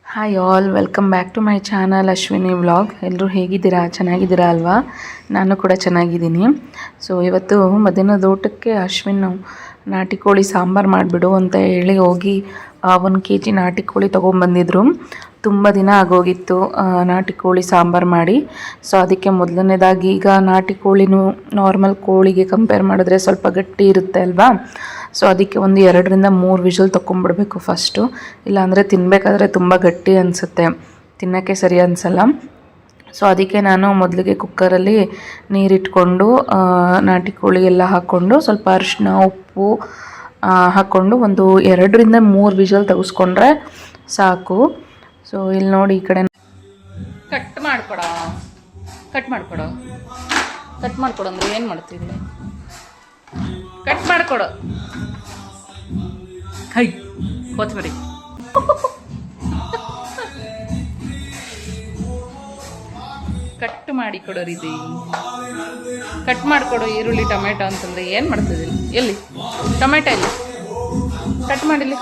Hi all, welcome back to my channel Ashwini vlog. ಎಲ್ಲರೂ ಹೇಗಿದ್ದೀರಾ? ಚೆನ್ನಾಗಿದ್ದೀರಾ ಅಲ್ವಾ? ನಾನು ಕೂಡ ಚೆನ್ನಾಗಿದ್ದೀನಿ. ಸೊ ಇವತ್ತು ಮಧ್ಯಾಹ್ನದ ಊಟಕ್ಕೆ ಅಶ್ವಿನ್ ನಾಟಿ ಕೋಳಿ ಸಾಂಬಾರು ಮಾಡಿಬಿಡು ಅಂತ ಹೇಳಿ ಹೋಗಿ 1 kg ನಾಟಿ ಕೋಳಿ ತೊಗೊಂಬಂದಿದ್ರು. ತುಂಬ ದಿನ ಆಗೋಗಿತ್ತು ನಾಟಿ ಕೋಳಿ ಸಾಂಬಾರು ಮಾಡಿ. ಸೊ ಅದಕ್ಕೆ ಮೊದಲನೇದಾಗಿ ಈಗ ನಾಟಿ ಕೋಳಿನೂ ನಾರ್ಮಲ್ ಕೋಳಿಗೆ ಕಂಪೇರ್ ಮಾಡಿದ್ರೆ ಸ್ವಲ್ಪ ಗಟ್ಟಿ ಇರುತ್ತೆ ಅಲ್ವಾ? ಸೊ ಅದಕ್ಕೆ ಒಂದು 2ರಿಂದ 3 ವಿಷಲ್ ತೊಗೊಂಬಿಡ್ಬೇಕು ಫಸ್ಟು. ಇಲ್ಲಾಂದರೆ ತಿನ್ನಬೇಕಾದ್ರೆ ತುಂಬ ಗಟ್ಟಿ ಅನಿಸುತ್ತೆ, ತಿನ್ನೋಕ್ಕೆ ಸರಿ ಅನಿಸಲ್ಲ. ಸೊ ಅದಕ್ಕೆ ನಾನು ಮೊದಲಿಗೆ ಕುಕ್ಕರಲ್ಲಿ ನೀರಿಟ್ಕೊಂಡು ನಾಟಿ ಕೋಳಿ ಎಲ್ಲ ಹಾಕ್ಕೊಂಡು ಸ್ವಲ್ಪ ಅರಿಶಿನ ಉಪ್ಪು ಹಾಕ್ಕೊಂಡು ಒಂದು 2ರಿಂದ 3 ವಿಷಲ್ ತೆಗೆಸ್ಕೊಂಡ್ರೆ ಸಾಕು. ಸೊ ಇಲ್ಲಿ ನೋಡಿ, ಈ ಕಡೆ ಕಟ್ ಮಾಡ್ಕೊಡೋ ಅಂದರೆ ಏನು ಮಾಡ್ತಿದ್ದೆ? ಕಟ್ ಮಾಡಿಕೊಡು. ಹೈ ಕೊತ್ತಂಬರಿ ಕಟ್ ಮಾಡಿ ಕೊಡೋರಿದೆ. ಕಟ್ ಮಾಡಿಕೊಡು ಈರುಳ್ಳಿ ಟೊಮೆಟೊ ಅಂತಂದರೆ ಏನು ಮಾಡ್ತಿದ್ದೀನಿ? ಎಲ್ಲಿ ಟೊಮೆಟೊ ಇಲ್ಲಿ ಕಟ್ ಮಾಡಿಲ್ಲ.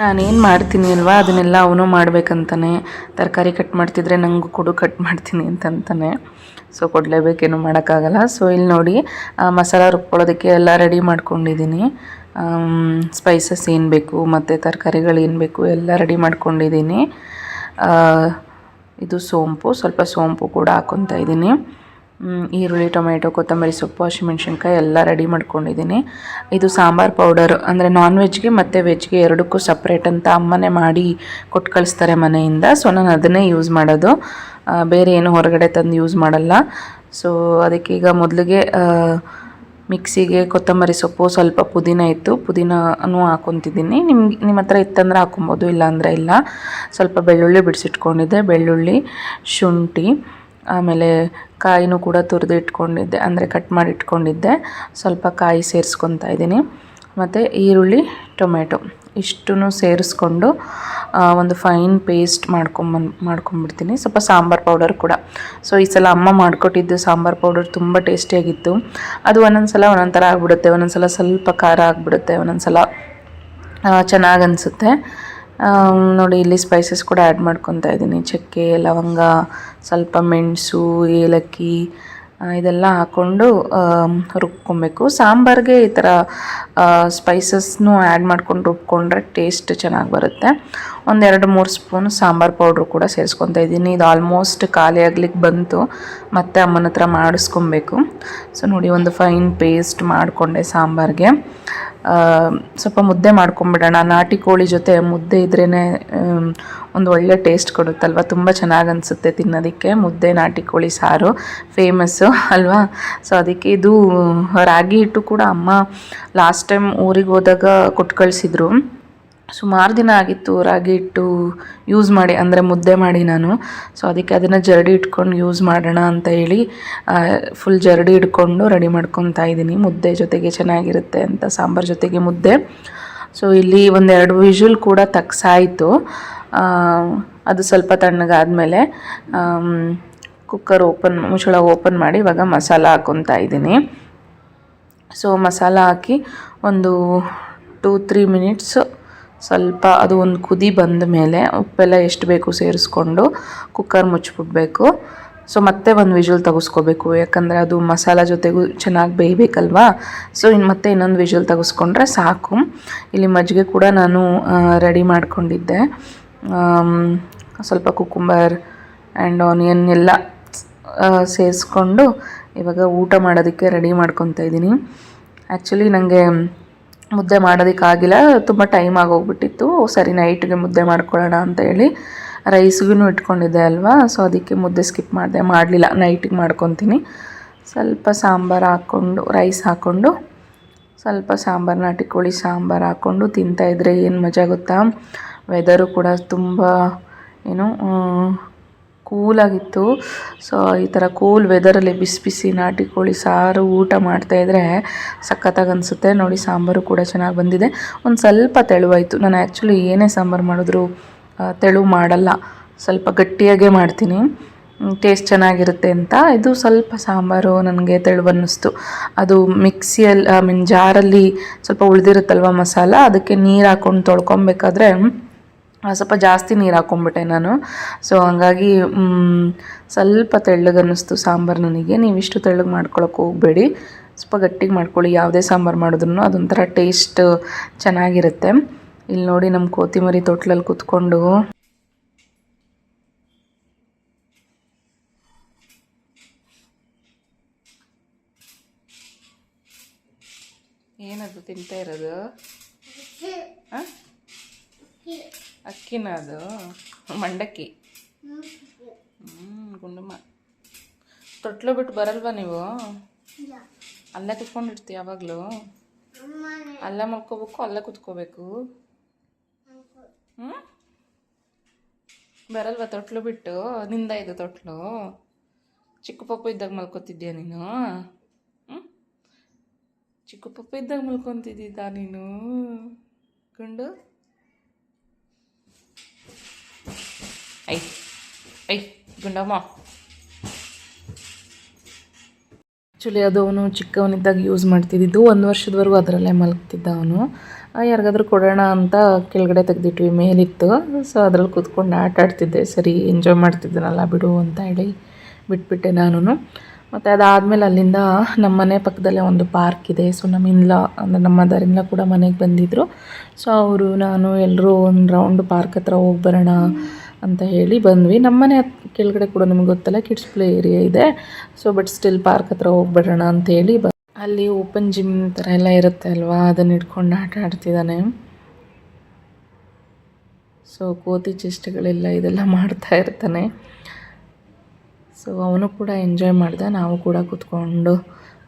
ನಾನೇನು ಮಾಡ್ತೀನಿ ಅಲ್ವಾ ಅದನ್ನೆಲ್ಲ ಅವನು ಮಾಡಬೇಕಂತಾನೆ. ತರಕಾರಿ ಕಟ್ ಮಾಡ್ತಿದ್ರೆ ನನಗೂ ಕೊಡು, ಕಟ್ ಮಾಡ್ತೀನಿ ಅಂತಂತಾನೆ. ಸೊ ಕೊಡಲೇಬೇಕೇನು ಮಾಡೋಕ್ಕಾಗಲ್ಲ. ಸೊ ಇಲ್ಲಿ ನೋಡಿ, ಮಸಾಲ ರುಬ್ಕೊಳ್ಳೋದಕ್ಕೆ ಎಲ್ಲ ರೆಡಿ ಮಾಡ್ಕೊಂಡಿದ್ದೀನಿ. ಸ್ಪೈಸಸ್ ಏನು ಬೇಕು ಮತ್ತು ತರಕಾರಿಗಳು ಏನು ಬೇಕು ಎಲ್ಲ ರೆಡಿ ಮಾಡ್ಕೊಂಡಿದ್ದೀನಿ. ಇದು ಸ್ವಲ್ಪ ಸೋಂಪು ಕೂಡ ಹಾಕ್ಕೊತಾ ಇದ್ದೀನಿ. ಈರುಳ್ಳಿ, ಟೊಮೆಟೊ, ಕೊತ್ತಂಬರಿ ಸೊಪ್ಪು, ಹಸಿಮೆಣ್ಸಿನ್ಕಾಯಿ ಎಲ್ಲ ರೆಡಿ ಮಾಡ್ಕೊಂಡಿದ್ದೀನಿ. ಇದು ಸಾಂಬಾರು ಪೌಡರ್, ಅಂದರೆ ನಾನ್ ವೆಜ್ಗೆ ಮತ್ತು ವೆಜ್ಗೆ ಎರಡಕ್ಕೂ ಸಪ್ರೇಟ್ ಅಂತ ಅಮ್ಮನೇ ಮಾಡಿ ಕೊಟ್ಟು ಕಳಿಸ್ತಾರೆ ಮನೆಯಿಂದ. ಸೊ ನಾನು ಅದನ್ನೇ ಯೂಸ್ ಮಾಡೋದು, ಬೇರೆ ಏನು ಹೊರಗಡೆ ತಂದು ಯೂಸ್ ಮಾಡಲ್ಲ. ಸೊ ಅದಕ್ಕೆ ಈಗ ಮೊದಲಿಗೆ ಮಿಕ್ಸಿಗೆ ಕೊತ್ತಂಬರಿ ಸೊಪ್ಪು, ಸ್ವಲ್ಪ ಪುದೀನ ಇತ್ತು, ಪುದೀನೂ ಹಾಕ್ಕೊತಿದ್ದೀನಿ. ನಿಮ್ಮ ಹತ್ರ ಇತ್ತಂದ್ರೆ ಹಾಕ್ಕೊಬೋದು, ಇಲ್ಲಾಂದರೆ ಇಲ್ಲ. ಸ್ವಲ್ಪ ಬೆಳ್ಳುಳ್ಳಿ ಬಿಡಿಸಿಟ್ಕೊಂಡಿದ್ದೆ, ಬೆಳ್ಳುಳ್ಳಿ, ಶುಂಠಿ, ಆಮೇಲೆ ಕಾಯಿನೂ ಕೂಡ ತುರಿದು ಇಟ್ಕೊಂಡಿದ್ದೆ, ಅಂದರೆ ಕಟ್ ಮಾಡಿ ಇಟ್ಕೊಂಡಿದ್ದೆ. ಸ್ವಲ್ಪ ಕಾಯಿ ಸೇರಿಸ್ಕೊತಾ ಇದ್ದೀನಿ, ಮತ್ತು ಈರುಳ್ಳಿ, ಇಷ್ಟನ್ನು ಸೇರಿಸ್ಕೊಂಡು ಒಂದು ಫೈನ್ ಪೇಸ್ಟ್ ಮಾಡ್ಕೊಂಬಿಡ್ತೀನಿ. ಸ್ವಲ್ಪ ಸಾಂಬಾರು ಪೌಡರ್ ಕೂಡ. ಸೊ ಈ ಸಲ ಅಮ್ಮ ಮಾಡಿಕೊಟ್ಟಿದ್ದು ಸಾಂಬಾರು ಪೌಡರ್ ತುಂಬ ಟೇಸ್ಟಿಯಾಗಿತ್ತು. ಅದು ಒಂದೊಂದು ಸಲ ಒಂದೊಂದು ಥರ ಆಗಿಬಿಡುತ್ತೆ, ಒಂದೊಂದು ಸಲ ಸ್ವಲ್ಪ ಖಾರ ಆಗಿಬಿಡುತ್ತೆ, ಒಂದೊಂದು ಸಲ ಚೆನ್ನಾಗಿ ಅನಿಸುತ್ತೆ. ನೋಡಿ, ಇಲ್ಲಿ ಸ್ಪೈಸಸ್ ಕೂಡ ಆ್ಯಡ್ ಮಾಡ್ಕೊತಾ ಇದ್ದೀನಿ. ಚಕ್ಕೆ, ಲವಂಗ, ಸ್ವಲ್ಪ ಮೆಣಸು, ಏಲಕ್ಕಿ ಇದೆಲ್ಲ ಹಾಕ್ಕೊಂಡು ರುಬ್ಕೊಬೇಕು. ಸಾಂಬಾರಿಗೆ ಈ ಥರ ಸ್ಪೈಸಸ್ನೂ ಆ್ಯಡ್ ಮಾಡ್ಕೊಂಡು ರುಬ್ಕೊಂಡ್ರೆ ಟೇಸ್ಟ್ ಚೆನ್ನಾಗಿ ಬರುತ್ತೆ. 1-2-3 ಸ್ಪೂನ್ ಸಾಂಬಾರು ಪೌಡ್ರು ಕೂಡ ಸೇರಿಸ್ಕೊತಾ ಇದ್ದೀನಿ. ಇದು ಆಲ್ಮೋಸ್ಟ್ ಖಾಲಿ ಆಗ್ಲಿಕ್ಕೆ ಬಂತು, ಮತ್ತೆ ಅಮ್ಮನ ಹತ್ರ ಮಾಡಿಸ್ಕೊಬೇಕು. ಸೊ ನೋಡಿ, ಒಂದು ಫೈನ್ ಪೇಸ್ಟ್ ಮಾಡಿಕೊಂಡೆ ಸಾಂಬಾರಿಗೆ. ಸ್ವಲ್ಪ ಮುದ್ದೆ ಮಾಡ್ಕೊಂಬಿಡೋಣ. ನಾಟಿ ಕೋಳಿ ಜೊತೆ ಮುದ್ದೆ ಇದ್ರೇ ಒಂದು ಒಳ್ಳೆ ಟೇಸ್ಟ್ ಕೊಡುತ್ತಲ್ವ, ತುಂಬ ಚೆನ್ನಾಗಿ ಅನಿಸುತ್ತೆ ತಿನ್ನೋದಕ್ಕೆ. ಮುದ್ದೆ ನಾಟಿ ಕೋಳಿ ಸಾರು ಫೇಮಸ್ಸು ಅಲ್ವಾ? ಸೊ ಅದಕ್ಕೆ ಇದು ರಾಗಿ ಹಿಟ್ಟು ಕೂಡ ಅಮ್ಮ ಲಾಸ್ಟ್ ಟೈಮ್ ಊರಿಗೆ ಹೋದಾಗ ಕೊಟ್ಟು ಕಳಿಸಿದ್ರು. ಸುಮಾರು ದಿನ ಆಗಿತ್ತು ರಾಗಿ ಹಿಟ್ಟು ಯೂಸ್ ಮಾಡಿ, ಅಂದರೆ ಮುದ್ದೆ ಮಾಡಿ ನಾನು. ಸೊ ಅದಕ್ಕೆ ಅದನ್ನು ಜರಡಿ ಇಟ್ಕೊಂಡು ಯೂಸ್ ಮಾಡೋಣ ಅಂತ ಹೇಳಿ ಫುಲ್ ಜರಡಿ ಇಟ್ಕೊಂಡು ರೆಡಿ ಮಾಡ್ಕೊತಾ ಇದ್ದೀನಿ. ಮುದ್ದೆ ಜೊತೆಗೆ ಚೆನ್ನಾಗಿರುತ್ತೆ ಅಂತ, ಸಾಂಬಾರು ಜೊತೆಗೆ ಮುದ್ದೆ. ಸೊ ಇಲ್ಲಿ 1-2 ವಿಷಲ್ ಕೂಡ ತಗ್ಸಾಯಿತು. ಅದು ಸ್ವಲ್ಪ ತಣ್ಣಗಾದಮೇಲೆ ಕುಕ್ಕರ್ ಮುಚ್ಚಳ ಓಪನ್ ಮಾಡಿ ಇವಾಗ ಮಸಾಲ ಹಾಕ್ಕೊತಾ ಇದ್ದೀನಿ. ಸೊ ಮಸಾಲ ಹಾಕಿ ಒಂದು 2-3 ಮಿನಿಟ್ಸ್ ಸ್ವಲ್ಪ ಅದು ಒಂದು ಕುದಿ ಬಂದ ಮೇಲೆ ಉಪ್ಪೆಲ್ಲ ಎಷ್ಟು ಬೇಕು ಸೇರಿಸ್ಕೊಂಡು ಕುಕ್ಕರ್ ಮುಚ್ಚಿಬಿಡ್ಬೇಕು. ಸೊ ಮತ್ತೆ 1 ವಿಷಲ್ ತೆಗೆಸ್ಕೋಬೇಕು, ಯಾಕಂದರೆ ಅದು ಮಸಾಲ ಜೊತೆಗೂ ಚೆನ್ನಾಗಿ ಬೇಯಬೇಕಲ್ವಾ. ಸೊ ಮತ್ತೆ ಇನ್ನೊಂದು ವಿಷಲ್ ತೆಗೆಸ್ಕೊಂಡ್ರೆ ಸಾಕು. ಇಲ್ಲಿ ಮಜ್ಜಿಗೆ ಕೂಡ ನಾನು ರೆಡಿ ಮಾಡ್ಕೊಂಡಿದ್ದೆ. ಸ್ವಲ್ಪ ಕುಕುಂಬರ್ ಆ್ಯಂಡ್ ಆನಿಯನ್ ಎಲ್ಲ ಸೇರಿಸ್ಕೊಂಡು ಇವಾಗ ಊಟ ಮಾಡೋದಕ್ಕೆ ರೆಡಿ ಮಾಡ್ಕೊತಾ ಇದ್ದೀನಿ. ಆ್ಯಕ್ಚುಲಿ ನನಗೆ ಮುದ್ದೆ ಮಾಡೋದಕ್ಕಾಗಿಲ್ಲ, ತುಂಬ ಟೈಮ್ ಆಗೋಗ್ಬಿಟ್ಟಿತ್ತು. ಸರಿ ನೈಟ್ಗೆ ಮುದ್ದೆ ಮಾಡ್ಕೊಳ್ಳೋಣ ಅಂತ ಹೇಳಿ ರೈಸ್ಗೂ ಇಟ್ಕೊಂಡಿದ್ದೆ ಅಲ್ವಾ. ಸೊ ಅದಕ್ಕೆ ಮುದ್ದೆ ಸ್ಕಿಪ್ ಮಾಡಲಿಲ್ಲ, ನೈಟಿಗೆ ಮಾಡ್ಕೊತೀನಿ. ಸ್ವಲ್ಪ ಸಾಂಬಾರು ಹಾಕ್ಕೊಂಡು, ರೈಸ್ ಹಾಕ್ಕೊಂಡು, ಸ್ವಲ್ಪ ಸಾಂಬಾರು, ನಾಟಿ ಕೋಳಿ ಸಾಂಬಾರು ಹಾಕ್ಕೊಂಡು ತಿಂತಾಯಿದ್ರೆ ಏನು ಮಜಾ ಗೊತ್ತಾ. ವೆದರು ಕೂಡ ತುಂಬ ಕೂಲಾಗಿತ್ತು. ಸೊ ಈ ಥರ ಕೂಲ್ ವೆದರಲ್ಲಿ ಬಿಸಿ ಬಿಸಿ ನಾಟಿ ಕೋಳಿ ಸಾರು ಊಟ ಮಾಡ್ತಾಯಿದ್ರೆ ಸಖತ್ತಾಗಿ ಅನಿಸುತ್ತೆ. ನೋಡಿ, ಸಾಂಬಾರು ಕೂಡ ಚೆನ್ನಾಗಿ ಬಂದಿದೆ. ಒಂದು ಸ್ವಲ್ಪ ತೆಳುವಾಯಿತು. ನಾನು ಆ್ಯಕ್ಚುಲಿ ಏನೇ ಸಾಂಬಾರು ಮಾಡಿದ್ರು ತೆಳು ಮಾಡಲ್ಲ, ಸ್ವಲ್ಪ ಗಟ್ಟಿಯಾಗೇ ಮಾಡ್ತೀನಿ. ಟೇಸ್ಟ್ ಚೆನ್ನಾಗಿರುತ್ತೆ ಅಂತ. ಇದು ಸ್ವಲ್ಪ ಸಾಂಬಾರು ನನಗೆ ತೆಳುವನ್ನಿಸ್ತು. ಅದು ಮಿಕ್ಸಿಯಲ್ಲಿ ಜಾರಲ್ಲಿ ಸ್ವಲ್ಪ ಉಳಿದಿರುತ್ತಲ್ವ ಮಸಾಲ, ಅದಕ್ಕೆ ನೀರು ಹಾಕ್ಕೊಂಡು ತೊಳ್ಕೊಬೇಕಾದ್ರೆ ಸ್ವಲ್ಪ ಜಾಸ್ತಿ ನೀರು ಹಾಕ್ಕೊಂಬಿಟ್ಟೆ ನಾನು. ಸೊ ಹಂಗಾಗಿ ಸ್ವಲ್ಪ ತೆಳ್ಳಗೆ ಅನ್ನಿಸ್ತು ಸಾಂಬಾರು ನನಗೆ. ನೀವಿಷ್ಟು ತೆಳ್ಳಗೆ ಮಾಡ್ಕೊಳಕ್ಕೆ ಹೋಗಬೇಡಿ, ಸ್ವಲ್ಪ ಗಟ್ಟಿಗೆ ಮಾಡ್ಕೊಳ್ಳಿ. ಯಾವುದೇ ಸಾಂಬಾರು ಮಾಡಿದ್ರೂ ಅದೊಂಥರ ಟೇಸ್ಟ್ ಚೆನ್ನಾಗಿರುತ್ತೆ. ಇಲ್ಲಿ ನೋಡಿ ನಮ್ಮ ಕೊತ್ತಿಮರಿ ತೊಟ್ಲಲ್ಲಿ ಕೂತ್ಕೊಂಡು ಏನದು ತಿಂತಾ ಇರೋದು? ಅಕ್ಕಿನ ಅದು ಮಂಡಕ್ಕಿ. ಗುಂಡಮ್ಮ ತೊಟ್ಲು ಬಿಟ್ಟು ಬರಲ್ವಾ ನೀವು? ಅಲ್ಲೇ ಕುತ್ಕೊಂಡಿರ್ತೀವಿ ಯಾವಾಗಲೂ? ಅಲ್ಲೇ ಮಲ್ಕೋಬೇಕು, ಅಲ್ಲೇ ಕುತ್ಕೋಬೇಕು. ಬರಲ್ವಾ ತೊಟ್ಲು ಬಿಟ್ಟು? ನಿಂದ ಇದು ತೊಟ್ಲು? ಚಿಕ್ಕ ಪಪ್ಪು ಇದ್ದಾಗ ಮಲ್ಕೋತಿದ್ಯಾ ನೀನು? ಚಿಕ್ಕ ಪಪ್ಪು ಇದ್ದಾಗ ಮಲ್ಕೊತಿದ್ದ ನೀನು ಗುಂಡು? I I Gundamma. ಆ್ಯಕ್ಚುಲಿ ಅದು ಅವನು ಚಿಕ್ಕವನಿದ್ದಾಗ ಯೂಸ್ ಮಾಡ್ತಿದ್ದಿದ್ದು. 1 ವರ್ಷದವರೆಗೂ ಅದರಲ್ಲೇ ಮಲಗ್ತಿದ್ದ ಅವನು. ಯಾರಿಗಾದ್ರೂ ಕೊಡೋಣ ಅಂತ ಕೆಳಗಡೆ ತೆಗೆದಿಟ್ವಿ, ಮೇಲಿತ್ತು. ಸೊ ಅದ್ರಲ್ಲಿ ಕೂತ್ಕೊಂಡು ಆಟ ಆಡ್ತಿದ್ದೆ. ಸರಿ ಎಂಜಾಯ್ ಮಾಡ್ತಿದ್ದನಲ್ಲ ಬಿಡು ಅಂತ ಹೇಳಿ ಬಿಟ್ಬಿಟ್ಟೆ ನಾನು. ಮತ್ತು ಅದಾದಮೇಲೆ ಅಲ್ಲಿಂದ ನಮ್ಮ ಮನೆ ಪಕ್ಕದಲ್ಲೇ ಒಂದು ಪಾರ್ಕ್ ಇದೆ. ಸೊ ನಮ್ಮ ಅಂದರೆ ನಮ್ಮ ಮದರಿಂದ ಕೂಡ ಮನೆಗೆ ಬಂದಿದ್ದರು. ಸೊ ಅವರು ನಾನು ಎಲ್ಲರೂ ಒಂದು ರೌಂಡ್ ಪಾರ್ಕ್ ಹತ್ರ ಹೋಗಿ ಬರೋಣ ಅಂತ ಹೇಳಿ ಬಂದ್ವಿ. ನಮ್ಮ ಮನೆ ಕೆಳಗಡೆ ಕೂಡ ನಿಮ್ಗೆ ಗೊತ್ತಲ್ಲ ಕಿಡ್ಸ್ ಪ್ಲೇ ಏರಿಯಾ ಇದೆ. ಸೊ ಬಟ್ ಸ್ಟಿಲ್ ಪಾರ್ಕ್ ಹತ್ರ ಹೋಗ್ಬಿಡೋಣ ಅಂತೇಳಿ ಅಲ್ಲಿ ಓಪನ್ ಜಿಮ್ ಥರ ಎಲ್ಲ ಇರುತ್ತೆ ಅಲ್ವಾ, ಅದನ್ನು ಇಟ್ಕೊಂಡು ಆಟ ಆಡ್ತಿದ್ದಾನೆ. ಸೊ ಕೋತಿ ಚೇಷ್ಟೆಗಳೆಲ್ಲ ಇದೆಲ್ಲ ಮಾಡ್ತಾ ಇರ್ತಾನೆ. ಸೊ ಅವನು ಕೂಡ ಎಂಜಾಯ್ ಮಾಡ್ದ. ನಾವು ಕೂಡ ಕೂತ್ಕೊಂಡು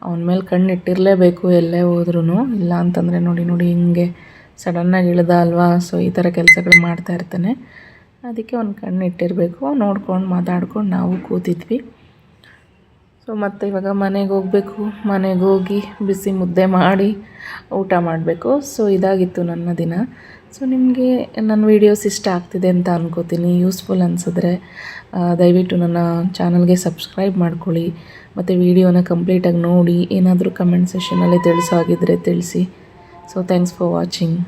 ಅವನ ಮೇಲೆ ಕಣ್ಣಿಟ್ಟಿರಲೇಬೇಕು ಎಲ್ಲೇ ಹೋದ್ರೂ. ಇಲ್ಲ ಅಂತಂದರೆ ನೋಡಿ ಹಿಂಗೆ ಸಡನ್ನಾಗಿ ಇಳ್ದ ಅಲ್ವಾ. ಸೊ ಈ ಥರ ಕೆಲಸಗಳು ಮಾಡ್ತಾ ಇರ್ತಾನೆ. ಅದಕ್ಕೆ ಒಂದು ಕಣ್ಣಿಟ್ಟಿರಬೇಕು. ನೋಡ್ಕೊಂಡು ಮಾತಾಡ್ಕೊಂಡು ನಾವು ಕೂತಿದ್ವಿ. ಸೊ ಮತ್ತು ಇವಾಗ ಮನೆಗೆ ಹೋಗಬೇಕು. ಮನೆಗೆ ಹೋಗಿ ಬಿಸಿ ಮುದ್ದೆ ಮಾಡಿ ಊಟ ಮಾಡಬೇಕು. ಸೊ ಇದಾಗಿತ್ತು ನನ್ನ ದಿನ. ಸೊ ನಿಮಗೆ ನನ್ನ ವೀಡಿಯೋಸ್ ಇಷ್ಟ ಆಗ್ತಿದೆ ಅಂತ ಅನ್ಕೋತೀನಿ. ಯೂಸ್ಫುಲ್ ಅನಿಸಿದ್ರೆ ದಯವಿಟ್ಟು ನನ್ನ ಚಾನಲ್ಗೆ ಸಬ್ಸ್ಕ್ರೈಬ್ ಮಾಡ್ಕೊಳ್ಳಿ. ಮತ್ತು ವೀಡಿಯೋನ ಕಂಪ್ಲೀಟಾಗಿ ನೋಡಿ. ಏನಾದರೂ ಕಮೆಂಟ್ ಸೆಷನಲ್ಲಿ ತಿಳಿಸೋ ಆಗಿದ್ದರೆ ತಿಳಿಸಿ. So thanks for watching.